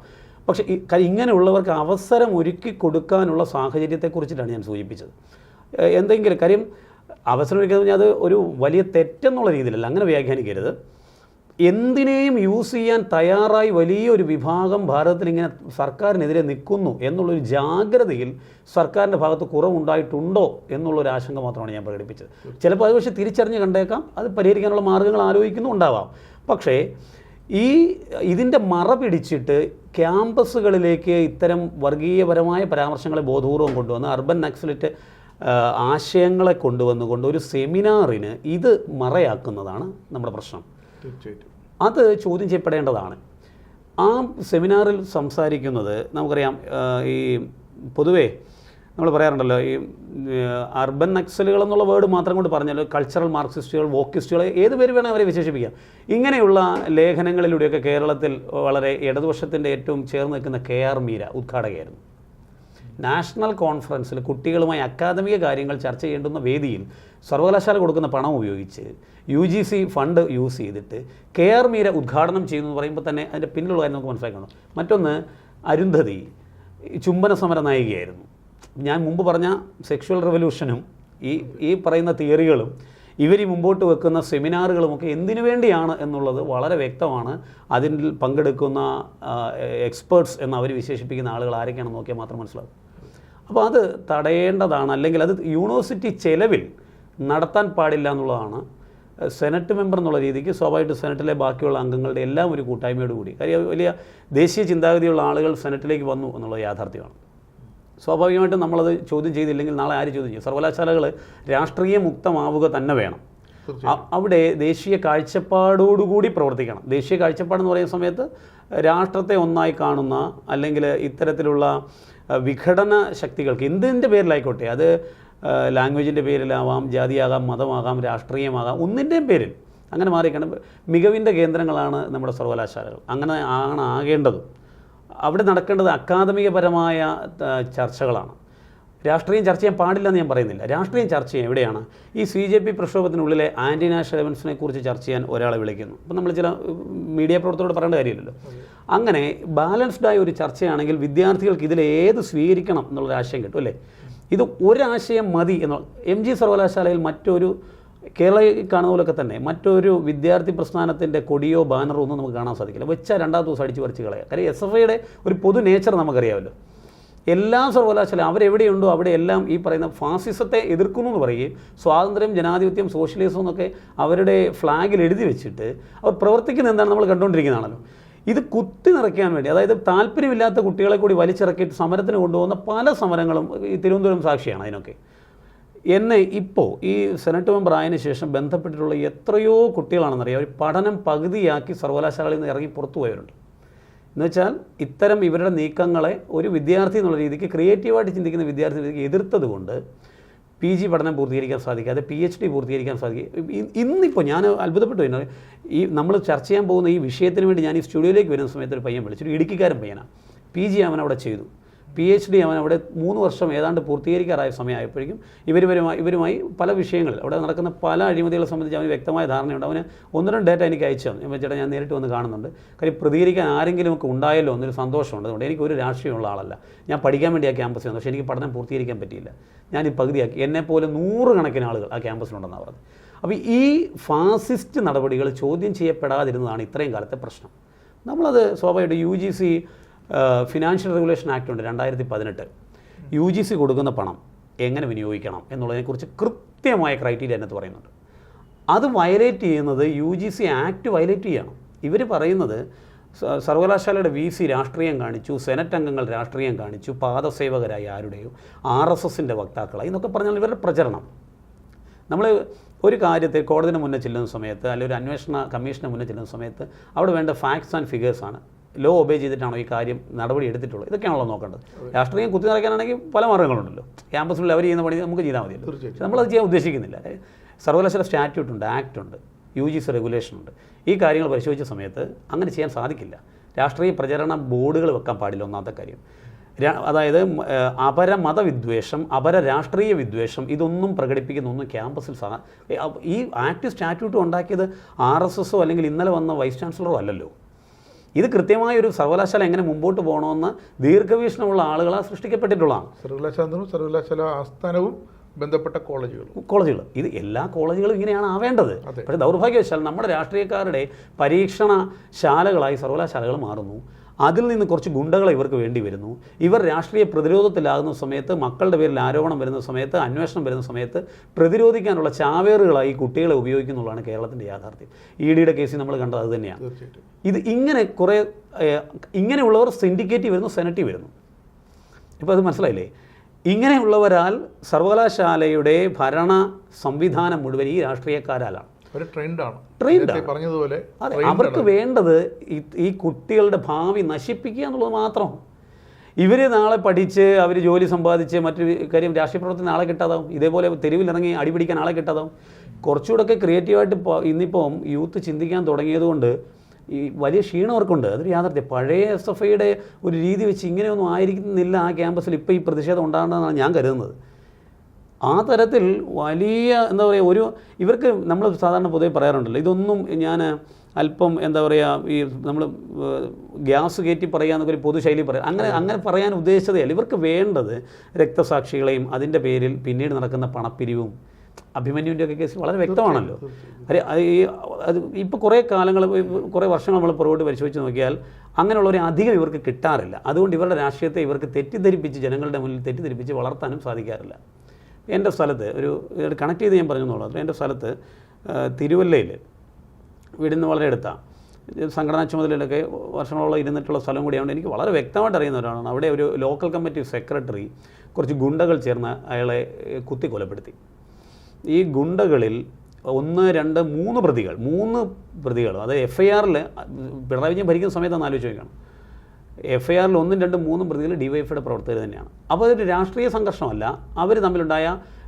പക്ഷേ ഇങ്ങനെയുള്ളവർക്ക് അവസരം ഒരുക്കി കൊടുക്കാനുള്ള സാഹചര്യത്തെക്കുറിച്ചിട്ടാണ് ഞാൻ സൂചിപ്പിച്ചത്. എന്തെങ്കിലും കാര്യം അവസരം ഒരുക്കുക പറഞ്ഞാൽ അത് ഒരു വലിയ തെറ്റെന്നുള്ള രീതിയിലല്ല, അങ്ങനെ വ്യാഖ്യാനിക്കരുത്. എന്തിനേയും യൂസ് ചെയ്യാൻ തയ്യാറായി വലിയൊരു വിഭാഗം ഭാരതത്തിൽ ഇങ്ങനെ സർക്കാരിനെതിരെ നിൽക്കുന്നു എന്നുള്ളൊരു ജാഗ്രതയിൽ സർക്കാരിൻ്റെ ഭാഗത്ത് കുറവുണ്ടായിട്ടുണ്ടോ എന്നുള്ളൊരു ആശങ്ക മാത്രമാണ് ഞാൻ പ്രകടിപ്പിച്ചത്. ചിലപ്പോൾ അത് പക്ഷേ തിരിച്ചറിഞ്ഞ് കണ്ടേക്കാം, അത് പരിഹരിക്കാനുള്ള മാർഗ്ഗങ്ങൾ ആലോചിക്കുന്നുണ്ടാവാം. പക്ഷേ ഇതിൻ്റെ മറ പിടിച്ചിട്ട് ക്യാമ്പസുകളിലേക്ക് ഇത്തരം വർഗീയപരമായ പരാമർശങ്ങളെ ബോധപൂർവം കൊണ്ടുവന്ന് അർബൻ നക്സലിറ്റ് ആശയങ്ങളെ കൊണ്ടുവന്നുകൊണ്ട് ഒരു സെമിനാറിന് ഇത് മറയാക്കുന്നതാണ് നമ്മുടെ പ്രശ്നം. തീർച്ചയായിട്ടും അത് ചോദ്യം ചെയ്യപ്പെടേണ്ടതാണ്. ആ സെമിനാറിൽ സംസാരിക്കുന്നത് നമുക്കറിയാം, ഈ പൊതുവേ നമ്മൾ പറയാറുണ്ടല്ലോ, ഈ അർബൻ നക്സലുകൾ എന്നുള്ള വേർഡ് മാത്രം കൊണ്ട് പറഞ്ഞാൽ കൾച്ചറൽ മാർക്സിസ്റ്റുകൾ, വോക്കിസ്റ്റുകൾ, ഏത് പേര് വേണം അവരെ വിശേഷിപ്പിക്കാം. ഇങ്ങനെയുള്ള ലേഖനങ്ങളിലൂടെയൊക്കെ കേരളത്തിൽ വളരെ ഇടതുപക്ഷത്തിൻ്റെ ഏറ്റവും ചേർന്ന് നിൽക്കുന്ന KR മീര ഉദ്ഘാടകയായിരുന്നു. നാഷണൽ കോൺഫറൻസിൽ കുട്ടികളുമായി അക്കാദമിക കാര്യങ്ങൾ ചർച്ച ചെയ്യേണ്ടുന്ന വേദിയിൽ സർവകലാശാല കൊടുക്കുന്ന പണം ഉപയോഗിച്ച് UGC ഫണ്ട് യൂസ് ചെയ്തിട്ട് KR മീര ഉദ്ഘാടനം ചെയ്യുന്നു എന്ന് പറയുമ്പോൾ തന്നെ അതിൻ്റെ പിന്നിലുള്ള കാര്യം നമുക്ക് മനസ്സിലാക്കണം. മറ്റൊന്ന്, അരുന്ധതി ചുംബന സമര നായികയായിരുന്നു. ഞാൻ മുമ്പ് പറഞ്ഞ സെക്ഷുവൽ റെവല്യൂഷനും ഈ പറയുന്ന തിയറികളും ഇവർ മുമ്പോട്ട് വെക്കുന്ന സെമിനാറുകളുമൊക്കെ എന്തിനു വേണ്ടിയാണ് എന്നുള്ളത് വളരെ വ്യക്തമാണ്. അതിൽ പങ്കെടുക്കുന്ന എക്സ്പേർട്സ് എന്ന് അവർ വിശേഷിപ്പിക്കുന്ന ആളുകൾ ആരൊക്കെയാണെന്ന് നോക്കിയാൽ മാത്രം മനസ്സിലാവും. അപ്പോൾ അത് തടയേണ്ടതാണ്, അല്ലെങ്കിൽ അത് യൂണിവേഴ്സിറ്റി ചെലവിൽ നടത്താൻ പാടില്ല എന്നുള്ളതാണ്. സെനറ്റ് മെമ്പർ എന്നുള്ള രീതിക്ക് സ്വാഭാവികമായിട്ട് സെനറ്റിലെ ബാക്കിയുള്ള അംഗങ്ങളുടെ എല്ലാം ഒരു കൂട്ടായ്മയോട് കൂടി, കാര്യം വലിയ ദേശീയ ചിന്താഗതിയുള്ള ആളുകൾ സെനറ്റിലേക്ക് വന്നു എന്നുള്ളത് യാഥാർത്ഥ്യമാണ്. സ്വാഭാവികമായിട്ടും നമ്മളത് ചോദ്യം ചെയ്തില്ലെങ്കിൽ നാളെ ആര് ചോദ്യം ചെയ്യും? സർവകലാശാലകൾ രാഷ്ട്രീയ മുക്തമാവുക തന്നെ വേണം. അവിടെ ദേശീയ കാഴ്ചപ്പാടോടുകൂടി പ്രവർത്തിക്കണം. ദേശീയ കാഴ്ചപ്പാടെന്ന് പറയുന്ന സമയത്ത് രാഷ്ട്രത്തെ ഒന്നായി കാണുന്ന, അല്ലെങ്കിൽ ഇത്തരത്തിലുള്ള വിഘടന ശക്തികൾക്ക് എന്തിൻ്റെ പേരിലായിക്കോട്ടെ, അത് ലാംഗ്വേജിൻ്റെ പേരിലാവാം, ജാതിയാകാം, മതമാകാം, രാഷ്ട്രീയമാകാം, ഒന്നിൻ്റെയും പേരിൽ അങ്ങനെ മാറിക്കണം. മികവിൻ്റെ കേന്ദ്രങ്ങളാണ് നമ്മുടെ സർവകലാശാലകൾ. അങ്ങനെ ആകേണ്ടതും. അവിടെ നടക്കേണ്ടത് അക്കാദമികപരമായ ചർച്ചകളാണ്. രാഷ്ട്രീയം ചർച്ച ചെയ്യാൻ പാടില്ലെന്ന് ഞാൻ പറയുന്നില്ല. രാഷ്ട്രീയം ചർച്ച ചെയ്യാൻ എവിടെയാണ്? ഈ CJP പ്രക്ഷോഭത്തിനുള്ളിലെ ആൻറ്റി നാഷണൽ എലമെൻസിനെ കുറിച്ച് ചർച്ച ചെയ്യാൻ ഒരാളെ വിളിക്കുന്നു. അപ്പം നമ്മൾ ചില മീഡിയ പ്രവർത്തകരോട് പറയേണ്ട കാര്യമില്ലല്ലോ. അങ്ങനെ ബാലൻസ്ഡായ ഒരു ചർച്ചയാണെങ്കിൽ വിദ്യാർത്ഥികൾക്ക് ഇതിലേത് സ്വീകരിക്കണം എന്നുള്ളൊരു ആശയം കിട്ടും, അല്ലേ? ഇത് ഒരാശയം മതി എന്നുള്ള MG സർവകലാശാലയിൽ മറ്റൊരു കേരളയിൽ കാണുന്ന പോലൊക്കെ തന്നെ മറ്റൊരു വിദ്യാർത്ഥി പ്രസ്ഥാനത്തിൻ്റെ കൊടിയോ ബാനറോ ഒന്നും നമുക്ക് കാണാൻ സാധിക്കില്ല. വെച്ചാൽ രണ്ടാമത്തെ ദിവസം അടിച്ച് പറിച്ച് കളയാം. കാര്യം SFIയുടെ ഒരു പൊതു നേച്ചർ നമുക്കറിയാമല്ലോ. എല്ലാ സർവകലാശാല അവരെവിടെയുണ്ടോ അവിടെയെല്ലാം ഈ പറയുന്ന ഫാസിസത്തെ എതിർക്കുന്നു എന്ന് പറയുകയും സ്വാതന്ത്ര്യം, ജനാധിപത്യം, സോഷ്യലിസം എന്നൊക്കെ അവരുടെ ഫ്ലാഗിൽ എഴുതി വെച്ചിട്ട് അവർ പ്രവർത്തിക്കുന്നത് എന്താണ് നമ്മൾ കണ്ടുകൊണ്ടിരിക്കുന്നതാണല്ലോ. ഇത് കുത്തി നിറയ്ക്കാൻ വേണ്ടി, അതായത് താല്പര്യമില്ലാത്ത കുട്ടികളെ കൂടി വലിച്ചിറക്കിയിട്ട് സമരത്തിന് കൊണ്ടുപോകുന്ന പല സമരങ്ങളും ഈ തിരുവനന്തപുരം സാക്ഷിയാണ്. അതിനൊക്കെ എന്നെ ഇപ്പോൾ ഈ സെനറ്റ് മെമ്പർ ആയതിനു ശേഷം ബന്ധപ്പെട്ടിട്ടുള്ള എത്രയോ കുട്ടികളാണെന്നറിയാം, ഒരു പഠനം പകുതിയാക്കി സർവകലാശാലയിൽ നിന്ന് ഇറങ്ങി പുറത്തു പോയവരുണ്ട്. എന്നുവെച്ചാൽ ഇത്തരം ഇവരുടെ നീക്കങ്ങളെ ഒരു വിദ്യാർത്ഥി എന്നുള്ള രീതിക്ക്, ക്രിയേറ്റീവായിട്ട് ചിന്തിക്കുന്ന വിദ്യാർത്ഥി രീതിക്ക് എതിർത്തത് കൊണ്ട് PG പഠനം പൂർത്തീകരിക്കാൻ സാധിക്കാതെ PhD പൂർത്തീകരിക്കാൻ സാധിക്കും. ഇന്നിപ്പോൾ ഞാൻ അത്ഭുതപ്പെട്ടു. ഈ നമ്മൾ ചർച്ച ചെയ്യാൻ പോകുന്ന ഈ വിഷയത്തിന് വേണ്ടി ഞാൻ ഈ സ്റ്റുഡിയോയിലേക്ക് വരുന്ന സമയത്ത് ഒരു പയ്യൻ വിളിച്ചു, ഒരു ഇടുക്കിക്കാരൻ പയ്യനാണ്. PG അവൻ അവിടെ ചെയ്തു, PhD അവൻ അവിടെ 3 വർഷം ഏതാണ്ട് പൂർത്തീകരിക്കാറായ സമയമായപ്പോഴേക്കും ഇവരുമായി പല വിഷയങ്ങൾ അവിടെ നടക്കുന്ന പല അഴിമതികളെ സംബന്ധിച്ച് അവന് വ്യക്തമായ ധാരണയുണ്ട്. അവന് 1-2 ഡേറ്റ എനിക്ക് അയച്ചു തന്നു. ഞാൻ ചേട്ടാ, ഞാൻ നേരിട്ട് വന്ന് കാണുന്നുണ്ട്, കാര്യം പ്രതികരിക്കാൻ ആരെങ്കിലും ഒക്കെ ഉണ്ടായല്ലോ എന്നൊരു സന്തോഷമുണ്ട്. അതുകൊണ്ട് എനിക്കൊരു രാഷ്ട്രീയമുള്ള ആളല്ല, ഞാൻ പഠിക്കാൻ വേണ്ടി ആ ക്യാമ്പസിൽ വന്നു, പക്ഷേ എനിക്ക് പഠനം പൂർത്തീകരിക്കാൻ പറ്റിയില്ല. ഞാൻ ഈ പകുതിയാക്കി. എന്നെപ്പോലെ 100 കണക്കിന് ആളുകൾ ആ ക്യാമ്പസിലുണ്ടെന്നാണ് പറഞ്ഞത്. അപ്പോൾ ഈ ഫാസിസ്റ്റ് നടപടികൾ ചോദ്യം ചെയ്യപ്പെടാതിരുന്നതാണ് ഇത്രയും കാലത്തെ പ്രശ്നം. നമ്മളത് സ്വാഭാവികമായിട്ട് UGC ഫിനാൻഷ്യൽ റെഗുലേഷൻ ആക്ട് ഉണ്ട് 2018. UGC കൊടുക്കുന്ന പണം എങ്ങനെ വിനിയോഗിക്കണം എന്നുള്ളതിനെക്കുറിച്ച് കൃത്യമായ ക്രൈറ്റീരിയ അതിനകത്ത് പറയുന്നുണ്ട്. അത് വയലേറ്റ് ചെയ്യുന്നത് UGC ആക്ട് വയലേറ്റ് ചെയ്യണം. ഇവർ പറയുന്നത് സർവകലാശാലയുടെ VC രാഷ്ട്രീയം കാണിച്ചു, സെനറ്റ് അംഗങ്ങൾ രാഷ്ട്രീയം കാണിച്ചു, പാദസേവകരായ ആരുടെയോ RSSൻ്റെ വക്താക്കളായി എന്നൊക്കെ പറഞ്ഞാൽ ഇവരുടെ പ്രചരണം. നമ്മൾ ഒരു കാര്യത്തെ കോടതിന് മുന്നേ ചെല്ലുന്ന സമയത്ത്, അല്ലെങ്കിൽ ഒരു അന്വേഷണ കമ്മീഷന് മുന്നേ ചെല്ലുന്ന സമയത്ത് അവിടെ വേണ്ട ഫാക്ട്സ് ആൻഡ് ഫിഗേഴ്സാണ്. ലോ ഒബേ ചെയ്തിട്ടാണോ ഈ കാര്യം നടപടി എടുത്തിട്ടുള്ളത്, ഇതൊക്കെയാണല്ലോ നോക്കേണ്ടത്. രാഷ്ട്രീയം കുത്തി നിറയ്ക്കാനാണെങ്കിൽ പല മാർഗ്ഗങ്ങളുണ്ടല്ലോ. ക്യാമ്പസിൽ അവർ ചെയ്യുന്ന പണി നമുക്ക് ചെയ്താൽ മതിയല്ലോ. പക്ഷേ നമ്മളത് ചെയ്യാൻ ഉദ്ദേശിക്കുന്നില്ല. സർവകലാശാല സ്റ്റാറ്റ്യൂട്ട് ഉണ്ട്, ആക്ട് ഉണ്ട്, UGC റെഗുലേഷൻ ഉണ്ട്. ഈ കാര്യങ്ങൾ പരിശോധിച്ച സമയത്ത് അങ്ങനെ ചെയ്യാൻ സാധിക്കില്ല. രാഷ്ട്രീയ പ്രചരണ ബോർഡുകൾ വെക്കാൻ പാടില്ല, ഒന്നാമത്തെ കാര്യം. അതായത് അപര മതവിദ്വേഷം, അപര രാഷ്ട്രീയ വിദ്വേഷം, ഇതൊന്നും പ്രകടിപ്പിക്കുന്നൊന്നും ക്യാമ്പസിൽ ഈ ആക്ട് സ്റ്റാറ്റ്യൂട്ട് ഉണ്ടാക്കിയത് RSSോ അല്ലെങ്കിൽ ഇന്നലെ വന്ന വൈസ് ചാൻസലറോ അല്ലല്ലോ. ഇത് കൃത്യമായ ഒരു സർവകലാശാല എങ്ങനെ മുമ്പോട്ട് പോകണമെന്ന് ദീർഘവീക്ഷണമുള്ള ആളുകളാണ് സൃഷ്ടിക്കപ്പെട്ടിട്ടുള്ളതാണ്. സർവകലാശാല ആസ്ഥാനവും ബന്ധപ്പെട്ട കോളേജുകൾ ഇത് എല്ലാ കോളേജുകളും ഇങ്ങനെയാണ് ആവേണ്ടത്. പക്ഷേ ദൗർഭാഗ്യവശാൽ നമ്മുടെ രാഷ്ട്രീയക്കാരുടെ പരീക്ഷണശാലകളായി സർവകലാശാലകൾ മാറുന്നു. അതിൽ നിന്ന് കുറച്ച് ഗുണ്ടകളെ ഇവർക്ക് വേണ്ടി വരുന്നു. ഇവർ രാഷ്ട്രീയ പ്രതിരോധത്തിലാകുന്ന സമയത്ത്, മക്കളുടെ പേരിൽ ആരോപണം വരുന്ന സമയത്ത്, അന്വേഷണം വരുന്ന സമയത്ത് പ്രതിരോധിക്കാനുള്ള ചാവേറുകളായി കുട്ടികളെ ഉപയോഗിക്കുന്നുള്ളതാണ് കേരളത്തിൻ്റെ യാഥാർത്ഥ്യം. EDയുടെ കേസിൽ നമ്മൾ കണ്ടത് അത് തന്നെയാണ്. ഇത് ഇങ്ങനെ കുറേ ഇങ്ങനെയുള്ളവർ സിൻഡിക്കേറ്റ് വരുന്നു, സെനറ്റിൽ വരുന്നു. ഇപ്പോൾ അത് മനസ്സിലായില്ലേ? ഇങ്ങനെയുള്ളവരാൽ സർവകലാശാലയുടെ ഭരണ സംവിധാനം മുഴുവൻ ഈ രാഷ്ട്രീയക്കാരാലാണ്. പറഞ്ഞതുപോലെ അവർക്ക് വേണ്ടത് ഈ കുട്ടികളുടെ ഭാവി നശിപ്പിക്കുക എന്നുള്ളത് മാത്രം. ഇവർ നാളെ പഠിച്ച് അവർ ജോലി സമ്പാദിച്ച് മറ്റൊരു കാര്യം രാഷ്ട്രീയ പ്രവർത്തനം ആളെ കിട്ടാതാവും. ഇതേപോലെ തെരുവിലിറങ്ങി അടിപിടിക്കാൻ ആളെ കിട്ടാതാവും. കുറച്ചുകൂടെയൊക്കെ ക്രിയേറ്റീവായിട്ട് ഇന്നിപ്പം യൂത്ത് ചിന്തിക്കാൻ തുടങ്ങിയതുകൊണ്ട് ഈ വലിയ ക്ഷീണം അവർക്കുണ്ട്. അതൊരു യാഥാർത്ഥ്യം. പഴയ SFIയുടെ ഒരു രീതി വെച്ച് ഇങ്ങനെയൊന്നും ആയിരിക്കുന്നില്ല ആ ക്യാമ്പസിൽ ഇപ്പോൾ ഈ പ്രതിഷേധം ഉണ്ടാകണമെന്നാണ് ഞാൻ കരുതുന്നത്. ആ തരത്തിൽ വലിയ എന്താ പറയുക, ഇവർക്ക് നമ്മൾ സാധാരണ പൊതുവെ പറയാറുണ്ടല്ലോ, ഇതൊന്നും ഞാൻ അല്പം എന്താ പറയുക, ഈ നമ്മൾ ഗ്യാസ് കയറ്റി പറയുക എന്നൊക്കെ ഒരു പൊതുശൈലി പറയാം, അങ്ങനെ പറയാൻ ഉദ്ദേശിച്ചതേ. ഇവർക്ക് വേണ്ടത് രക്തസാക്ഷികളെയും അതിൻ്റെ പേരിൽ പിന്നീട് നടക്കുന്ന പണപ്പിരിവും അഭിമന്യുവിൻ്റെ ഒക്കെ കേസ് വളരെ വ്യക്തമാണല്ലോ. അത് ഇപ്പോൾ കുറേ വർഷങ്ങൾ നമ്മൾ പുറകോട്ട് പരിശോധിച്ച് നോക്കിയാൽ അങ്ങനെയുള്ളവരെ അധികം ഇവർക്ക് കിട്ടാറില്ല. അതുകൊണ്ട് ഇവരുടെ രാഷ്ട്രീയത്തെ ഇവർക്ക് തെറ്റിദ്ധരിപ്പിച്ച് ജനങ്ങളുടെ മുന്നിൽ തെറ്റിദ്ധരിപ്പിച്ച് വളർത്താനും സാധിക്കാറില്ല. എൻ്റെ സ്ഥലത്ത് കണക്ട് ചെയ്ത് ഞാൻ പറഞ്ഞെന്നുള്ളത്, എൻ്റെ സ്ഥലത്ത് തിരുവല്ലയിൽ വീടിന്ന് വളരെ അടുത്താണ്, സംഘടനാ ചുമതലയിലൊക്കെ വർഷങ്ങളോളം ഇരുന്നിട്ടുള്ള സ്ഥലം കൂടിയായതുകൊണ്ട് എനിക്ക് വളരെ വ്യക്തമായിട്ട് അറിയുന്ന ഒരാളാണ്. അവിടെ ഒരു ലോക്കൽ കമ്മിറ്റി സെക്രട്ടറി കുറച്ച് ഗുണ്ടകൾ ചേർന്ന് അയാളെ കുത്തി കൊലപ്പെടുത്തി. ഈ ഗുണ്ടകളിൽ 1, 2, 3 പ്രതികൾ, അത് FIRൽ പിണറായി വിജയൻ ഭരിക്കുന്ന സമയത്താണ് ആലോചിച്ച് നോക്കണം. FIRൽ 1, 2, 3 പ്രതികൾ DYFIയുടെ പ്രവർത്തകർ തന്നെയാണ്. അപ്പോൾ അതൊരു രാഷ്ട്രീയ സംഘർഷമല്ല, അവർ തമ്മിലുണ്ടായ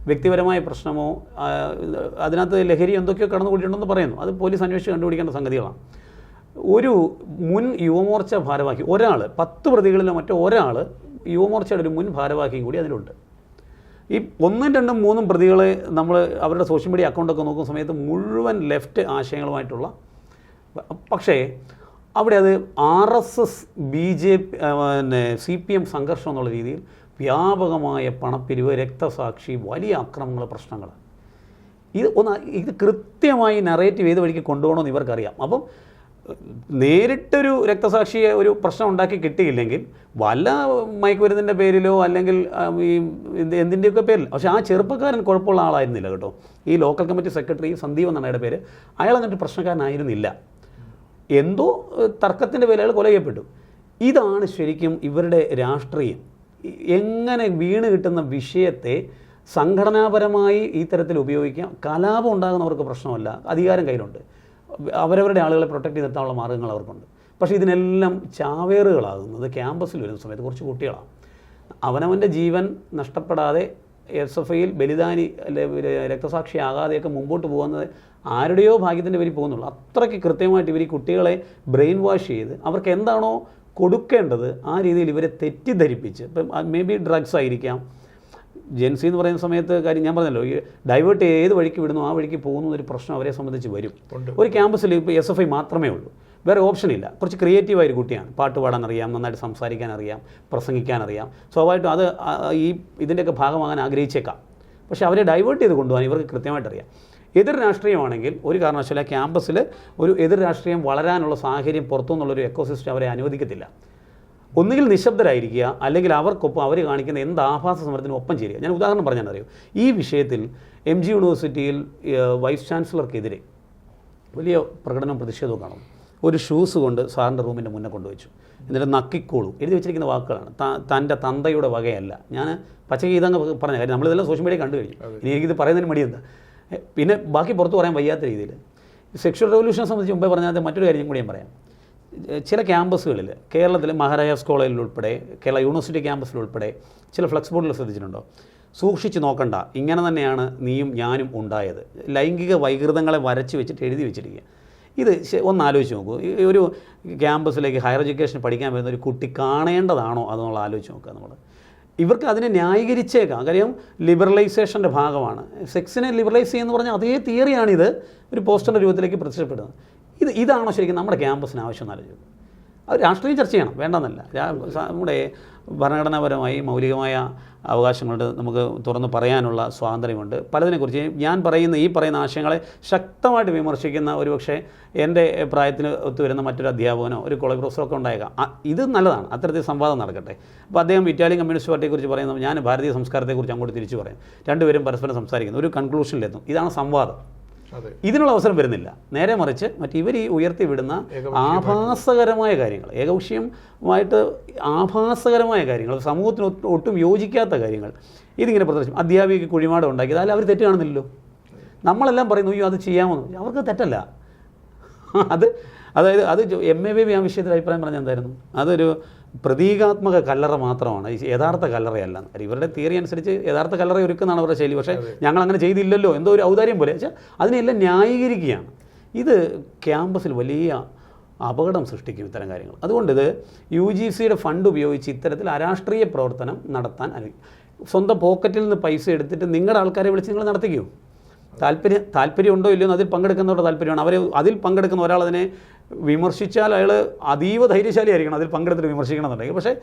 വ്യക്തിപരമായ പ്രശ്നമോ അതിനകത്ത് ലഹരി എന്തൊക്കെയോ കടന്നുകൂടിയിട്ടുണ്ടെന്ന് പറയുന്നു. അത് പോലീസ് അന്വേഷിച്ച് കണ്ടുപിടിക്കേണ്ട സംഗതികളാണ്. ഒരു മുൻ യുവമോർച്ച ഭാരവാഹി ഒരാൾ, 10 പ്രതികളിലോ മറ്റോ ഒരാൾ യുവമോർച്ചയുടെ ഒരു മുൻ ഭാരവാഹിയും കൂടി അതിലുണ്ട്. ഈ 1, 2, 3 പ്രതികളെ നമ്മൾ അവരുടെ സോഷ്യൽ മീഡിയ അക്കൗണ്ടൊക്കെ നോക്കുന്ന സമയത്ത് മുഴുവൻ ലെഫ്റ്റ് ആശയങ്ങളുമായിട്ടുള്ള, പക്ഷേ അവിടെ അത് RSS BJP CPM സംഘർഷം എന്നുള്ള രീതിയിൽ വ്യാപകമായ പണപ്പിരിവ്, രക്തസാക്ഷി, വലിയ അക്രമങ്ങൾ, പ്രശ്നങ്ങൾ. ഇത് കൃത്യമായി നറേറ്റീവ് ഏത് വഴിക്ക് കൊണ്ടുപോകണമെന്ന് ഇവർക്കറിയാം. അപ്പം നേരിട്ടൊരു രക്തസാക്ഷിയെ ഒരു പ്രശ്നം ഉണ്ടാക്കി കിട്ടിയില്ലെങ്കിൽ വല്ല മയക്കുമരുന്നിൻ്റെ പേരിലോ അല്ലെങ്കിൽ ഈ എന്തിൻ്റെയൊക്കെ പേരിൽ, പക്ഷേ ആ ചെറുപ്പക്കാരൻ കുഴപ്പമുള്ള ആളായിരുന്നില്ല കേട്ടോ. ഈ ലോക്കൽ കമ്മിറ്റി സെക്രട്ടറി സന്ദീപ് എന്നാണ് അയാളുടെ പേര്. അയാൾ അങ്ങനൊരു പ്രശ്നക്കാരനായിരുന്നില്ല. എന്തോ തർക്കത്തിൻ്റെ പേരിൽ അയാൾ കൊല ചെയ്യപ്പെട്ടു. ഇതാണ് ശരിക്കും ഇവരുടെ രാഷ്ട്രീയം. എങ്ങനെ വീണ് കിട്ടുന്ന വിഷയത്തെ സംഘടനാപരമായി ഈ തരത്തിൽ ഉപയോഗിക്കാം. കലാപം ഉണ്ടാകുന്നവർക്ക് പ്രശ്നമല്ല, അധികാരം കയ്യിലുണ്ട്, അവരവരുടെ ആളുകളെ പ്രൊട്ടക്ട് ചെയ്ത് നിർത്താനുള്ള മാർഗ്ഗങ്ങൾ അവർക്കുണ്ട്. പക്ഷേ ഇതിനെല്ലാം ചാവേറുകളാകുന്നത് ക്യാമ്പസിൽ വരുന്ന സമയത്ത് കുറച്ച് കുട്ടികളാണ്. അവനവൻ്റെ ജീവൻ നഷ്ടപ്പെടാതെ SFIയിൽ ബലിദാനി രക്തസാക്ഷിയാകാതെയൊക്കെ മുമ്പോട്ട് പോകുന്നത് ആരുടെയോ ഭാഗ്യത്തിൻ്റെ പേരിൽ പോകുന്നുള്ളൂ. അത്രയ്ക്ക് കൃത്യമായിട്ട് ഇവർ ഈ കുട്ടികളെ ബ്രെയിൻ വാഷ് ചെയ്ത് അവർക്ക് എന്താണോ കൊടുക്കേണ്ടത് ആ രീതിയിൽ ഇവരെ തെറ്റിദ്ധരിപ്പിച്ച്, ഇപ്പം മേ ബി ഡ്രഗ്സ് ആയിരിക്കാം, ജെൻസി എന്ന് പറയുന്ന സമയത്ത് കാര്യം ഞാൻ പറഞ്ഞല്ലോ, ഈ ഡൈവേർട്ട് ഏത് വഴിക്ക് വിടുന്നു ആ വഴിക്ക് പോകുന്ന ഒരു പ്രശ്നം അവരെ സംബന്ധിച്ച് വരും. ഒരു ക്യാമ്പസിൽ ഇപ്പോൾ SFI മാത്രമേ ഉള്ളൂ, വേറെ ഓപ്ഷനില്ല. കുറച്ച് ക്രിയേറ്റീവായൊരു കുട്ടിയാണ്, പാട്ട് പാടാൻ അറിയാം, നന്നായിട്ട് സംസാരിക്കാൻ അറിയാം, പ്രസംഗിക്കാൻ അറിയാം. സ്വാഭാവികമായിട്ടും അത് ഈ ഇതിൻ്റെയൊക്കെ ഭാഗമാകാൻ ആഗ്രഹിച്ചേക്കാം. പക്ഷേ അവരെ ഡൈവേർട്ട് ചെയ്ത് കൊണ്ടുപോകാൻ ഇവർക്ക് കൃത്യമായിട്ടറിയാം. എതിർ രാഷ്ട്രീയമാണെങ്കിൽ ഒരു കാരണവശാലും ക്യാമ്പസിൽ ഒരു എതിർ രാഷ്ട്രീയം വളരാനുള്ള സാഹചര്യം പുറത്തുനിന്നുള്ളൊരു എക്കോസിസ്റ്റം അവരെ അനുവദിക്കത്തില്ല. ഒന്നുകിൽ നിശബ്ദരായിരിക്കുക, അല്ലെങ്കിൽ അവർക്കൊപ്പം അവർ കാണിക്കുന്ന എന്ത് ആഭാസ സമരത്തിനും ഒപ്പം ചേരുക. ഞാൻ ഉദാഹരണം പറഞ്ഞാൽ അറിയോ, ഈ വിഷയത്തിൽ MG യൂണിവേഴ്സിറ്റിയിൽ വൈസ് ചാൻസലർക്കെതിരെ വലിയ പ്രകടനവും പ്രതിഷേധവും കാണും. ഒരു ഷൂസ് കൊണ്ട് സാറിൻ്റെ റൂമിൻ്റെ മുന്നേ കൊണ്ടുവച്ചു, എന്നിട്ട് നക്കിക്കോളൂ എഴുതി വെച്ചിരിക്കുന്ന വാക്കുകളാണ്. തൻ്റെ തന്തയുടെ വകയല്ല. ഞാൻ പച്ചക്ക് ഇതങ്ങ് പറഞ്ഞ കാര്യം നമ്മളിതെല്ലാം സോഷ്യൽ മീഡിയ കണ്ടു കഴിഞ്ഞു. ഇനി എനിക്കിത് പറയുന്നതിന് മടി എന്താ, പിന്നെ ബാക്കി പുറത്ത് പറയാൻ വയ്യാത്ത രീതിയിൽ സെക്ഷൽ റെവല്യൂഷനെ സംബന്ധിച്ച് മുമ്പേ പറഞ്ഞാൽ മറ്റൊരു കാര്യം കൂടി ഞാൻ പറയാം. ചില ക്യാമ്പസുകളിൽ കേരളത്തിലെ മഹാരാജാസ് കോളേജിലുൾപ്പെടെ കേരള യൂണിവേഴ്സിറ്റി ക്യാമ്പസിലുൾപ്പെടെ ചില ഫ്ലെക്സ് ബോർഡിൽ ശ്രദ്ധിച്ചിട്ടുണ്ടോ, സൂക്ഷിച്ച് നോക്കണ്ട, ഇങ്ങനെ തന്നെയാണ് നീയും ഞാനും ഉണ്ടായത്, ലൈംഗിക വൈകൃതങ്ങളെ വരച്ച് വെച്ചിട്ട് എഴുതി വെച്ചിരിക്കുക. ഇത് ഒന്ന് ആലോചിച്ച് നോക്കൂ. ഈ ഒരു ക്യാമ്പസിലേക്ക് ഹയർ എഡ്യൂക്കേഷൻ പഠിക്കാൻ വരുന്ന ഒരു കുട്ടി കാണേണ്ടതാണോ അതെന്നുള്ള ആലോചിച്ച് നോക്കുക. നമ്മൾ ഇവർക്ക് അതിനെ ന്യായീകരിച്ചേക്കാം, കാര്യം ലിബറലൈസേഷൻ്റെ ഭാഗമാണ്. സെക്സിനെ ലിബറലൈസ് ചെയ്യുമെന്ന് പറഞ്ഞാൽ അതേ തിയറിയാണിത് ഒരു പോസ്റ്ററിൻ്റെ രൂപത്തിലേക്ക് പ്രത്യക്ഷപ്പെടുന്നത്. ഇതാണോ ശരിക്കും നമ്മുടെ ക്യാമ്പസിന് ആവശ്യം എന്ന് ആലോചിക്കും. അത് രാഷ്ട്രീയം ചർച്ച ചെയ്യണം, വേണ്ടെന്നല്ല. നമ്മുടെ ഭരണഘടനാപരമായി മൗലികമായ അവകാശങ്ങളുണ്ട്, നമുക്ക് തുറന്ന് പറയാനുള്ള സ്വാതന്ത്ര്യമുണ്ട്. പലതിനെക്കുറിച്ച് ഞാൻ ഈ പറയുന്ന ആശയങ്ങളെ ശക്തമായിട്ട് വിമർശിക്കുന്ന ഒരുപക്ഷെ എൻ്റെ പ്രായത്തിന് ഒത്തുവരുന്ന മറ്റൊരു അധ്യാപകനോ ഒരു കോളേജ് പ്രൊഫസറോ ഒക്കെ ഉണ്ടായേക്കാം. ഇത് നല്ലതാണ്, അത്തരത്തിൽ സംവാദം നടക്കട്ടെ. അപ്പോൾ അദ്ദേഹം ഇറ്റാലിയൻ കമ്മ്യൂണിസ്റ്റ് പാർട്ടിയെക്കുറിച്ച് പറയുന്നത്, ഞാൻ ഭാരതീയ സംസ്കാരത്തെക്കുറിച്ച് അങ്ങോട്ട് തിരിച്ചു പറയും. രണ്ടുപേരും പരസ്പരം സംസാരിക്കുന്നു, ഒരു കൺക്ലൂഷനിലെത്തും. ഇതാണ് സംവാദം. ഇതിനുള്ള അവസരം വരുന്നില്ല. നേരെ മറിച്ച് ഇവർ ഈ ഉയർത്തി വിടുന്ന ആഭാസകരമായ കാര്യങ്ങൾ, ഏകപക്ഷീയമായിട്ട് ആഭാസകരമായ കാര്യങ്ങൾ, സമൂഹത്തിന് ഒട്ടും യോജിക്കാത്ത കാര്യങ്ങൾ ഇതിങ്ങനെ പ്രദർശിക്കും. അധ്യാപികയ്ക്ക് കുഴിമാടം ഉണ്ടാക്കിയത് അതിൽ അവർ തെറ്റ് കാണുന്നില്ലല്ലോ. നമ്മളെല്ലാം പറയുന്നു അയ്യോ അത് ചെയ്യാമെന്ന്, അവർക്ക് തെറ്റല്ല. അതായത് MA ബേബി ആ വിഷയത്തിൽ അഭിപ്രായം പറഞ്ഞാൽ എന്തായിരുന്നു? അതൊരു പ്രതീകാത്മക കല്ലറ മാത്രമാണ്, യഥാർത്ഥ കല്ലറയല്ല. ഇവരുടെ തിയറി അനുസരിച്ച് യഥാർത്ഥ കല്ലറ ഒരുക്കുന്നതാണ് അവരുടെ ശൈലി. പക്ഷേ ഞങ്ങളങ്ങനെ ചെയ്തില്ലല്ലോ, എന്തോ ഒരു ഔദാര്യം പോലെ വെച്ചാൽ അതിനെല്ലാം ന്യായീകരിക്കുകയാണ്. ഇത് ക്യാമ്പസിൽ വലിയ അപകടം സൃഷ്ടിക്കും ഇത്തരം കാര്യങ്ങൾ. അതുകൊണ്ട് ഇത് UGCയുടെ ഫണ്ട് ഉപയോഗിച്ച് ഇത്തരത്തിൽ അരാഷ്ട്രീയ പ്രവർത്തനം നടത്താൻ സ്വന്തം പോക്കറ്റിൽ നിന്ന് പൈസ എടുത്തിട്ട് നിങ്ങളുടെ ആൾക്കാരെ വിളിച്ച് നിങ്ങൾ നടത്തിക്കൂ. താല്പര്യമുണ്ടോ ഇല്ലയോ എന്ന് അതിൽ പങ്കെടുക്കുന്നവരുടെ താല്പര്യമാണ്. അതിൽ പങ്കെടുക്കുന്ന ഒരാൾ അതിനെ വിമർശിച്ചാൽ അയാൾ അതീവ ധൈര്യശാലിയായിരിക്കണം അതിൽ പങ്കെടുത്തിട്ട് വിമർശിക്കണമെന്നുണ്ടെങ്കിൽ. പക്ഷേ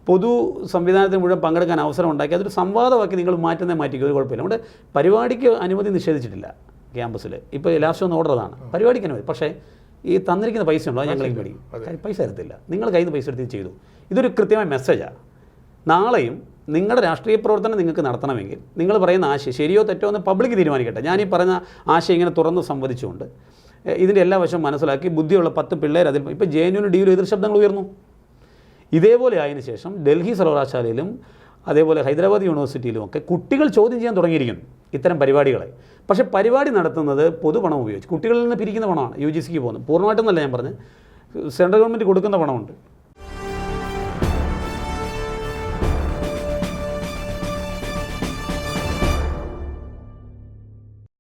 പൊതു സംവിധാനത്തിന് മുഴുവൻ പങ്കെടുക്കാൻ അവസരം ഉണ്ടാക്കി അതൊരു സംവാദമാക്കി നിങ്ങൾ മാറ്റിക്കും, ഒരു കുഴപ്പമില്ല. നമ്മുടെ പരിപാടിക്ക് അനുമതി നിഷേധിച്ചിട്ടില്ല ക്യാമ്പസിൽ. ഇപ്പോൾ ലാസ്റ്റ് ഒന്ന് ഓർഡർ അതാണ്, പരിപാടിക്ക് അനുമതി. പക്ഷേ ഈ തന്നിരിക്കുന്ന പൈസ ഉണ്ടോ, ഞങ്ങളെയും മേടിക്കും. പൈസ തരത്തില്ല, നിങ്ങൾ കയ്യിൽ നിന്ന് പൈസ എടുത്ത് ചെയ്തു. ഇതൊരു കൃത്യമായ മെസ്സേജാണ്. നാളെയും നിങ്ങളുടെ രാഷ്ട്രീയ പ്രവർത്തനം നിങ്ങൾക്ക് നടത്തണമെങ്കിൽ നിങ്ങൾ പറയുന്ന ആശയം ശരിയോ തെറ്റോ എന്ന് പബ്ലിക് തീരുമാനിക്കട്ടെ. ഞാനീ പറഞ്ഞ ആശയം ഇങ്ങനെ തുറന്ന് സംവദിച്ചുകൊണ്ട് ഇതിൻ്റെ എല്ലാ വശം മനസ്സിലാക്കി ബുദ്ധിയുള്ള 10 പിള്ളേർ അതിൽ ഇപ്പോൾ JNU DU എതിർ ശബ്ദങ്ങൾ ഉയർന്നു. ഇതേപോലെ ആയതിനു ശേഷം ഡൽഹി സർവകലാശാലയിലും അതേപോലെ ഹൈദരാബാദ് യൂണിവേഴ്സിറ്റിയിലും ഒക്കെ കുട്ടികൾ ചോദ്യം ചെയ്യാൻ തുടങ്ങിയിരിക്കുന്നു ഇത്തരം പരിപാടികളെ. പക്ഷേ പരിപാടി നടത്തുന്നത് പൊതുപണം ഉപയോഗിച്ച് കുട്ടികളിൽ നിന്ന് പിരിക്കുന്ന പണമാണ് UGCക്ക് പോകുന്നത്. പൂർണ്ണമായിട്ടൊന്നല്ല ഞാൻ പറഞ്ഞത്, സെൻട്രൽ ഗവൺമെൻറ് കൊടുക്കുന്ന പണമുണ്ട്.